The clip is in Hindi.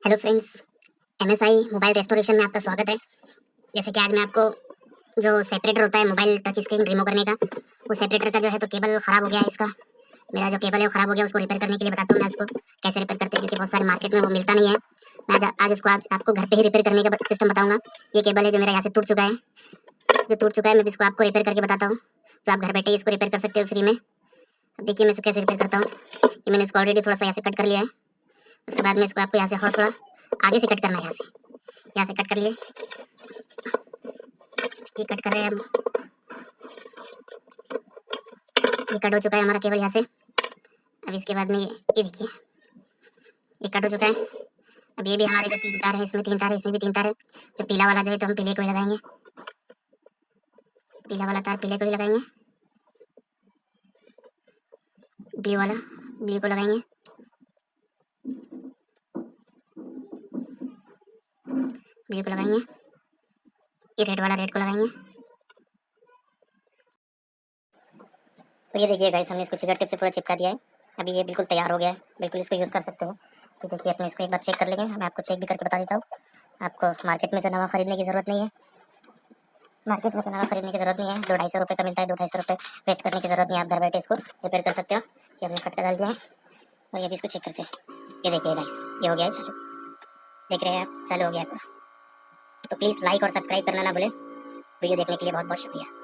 Hello friends, MSI mobile restoration में आपका स्वागत है। जैसे कि आज मैं आपको जो सेपरेटर होता है मोबाइल टच स्क्रीन रिमूव करने का, वो सेपरेटर का जो है तो केबल ख़राब हो गया है इसका। मेरा जो केबल है वो ख़राब हो गया, उसको रिपेयर करने के लिए बताता हूँ मैं इसको कैसे रिपेयर करते हैं, क्योंकि बहुत सारे मार्केट में वो मिलता नहीं है। मैं आज उसको आपको घर पे ही रिपेयर करने का सिस्टम बताऊँगा। ये केबल है जो मेरा यहाँ से टूट चुका है, मैं भी इसको आपको रिपेयर करके बताता हूँ, तो आप घर बैठे ही इसको रिपेयर कर सकते हो फ्री में। अब देखिए मैं इसको कैसे रिपेयर करता हूँ। ये मैंने इसको ऑलरेडी थोड़ा सा यहाँ से कट कर लिया है। उसके बाद में इसको आपको यहाँ से और थोड़ा आगे से कट करना है, यहाँ से कट कर लिए। ये कट कर रहे हैं हम, ये कट हो चुका है हमारा केबल यहाँ से। अब इसके बाद में ये देखिए ये कट हो चुका है। अब ये भी हमारे जो 3 तार है, इसमें 3 तार है, इसमें भी 3 तार है। जो पीला वाला जो है तो हम पीले को ही लगाएंगे, पीला वाला तार पीले को ही लगाएंगे। ब्लू वाला ब्लू को लगाएंगे, ब्लू को लगाएंगे। ये रेड वाला रेड को लगाएंगे। तो ये देखिए गाइस, हमने इसको चिकन टिप से पूरा चिपका दिया है। अभी ये बिल्कुल तैयार हो गया है, बिल्कुल इसको यूज़ कर सकते हो। तो देखिए अपने इसको एक बार चेक कर लेंगे, मैं आपको चेक भी करके बता देता हूँ। आपको मार्केट में से नवा खरीदने की ज़रूरत नहीं है, मार्केट में से नवा खरीदने की ज़रूरत नहीं है। 2-250 रुपये का मिलता है, 2-250 रुपये वेस्ट करने की ज़रूरत नहीं है। आप घर बैठे इसको रिपेयर कर सकते हो। ये हमने फटका डाल दिया है और ये भी इसको चेक करते हैं। ये देखिए गाइस, ये हो गया है चालू, देख रहे हैं आप, चालू हो गया है पूरा। तो प्लीज़ लाइक और सब्सक्राइब करना ना भूलें। वीडियो देखने के लिए बहुत बहुत शुक्रिया।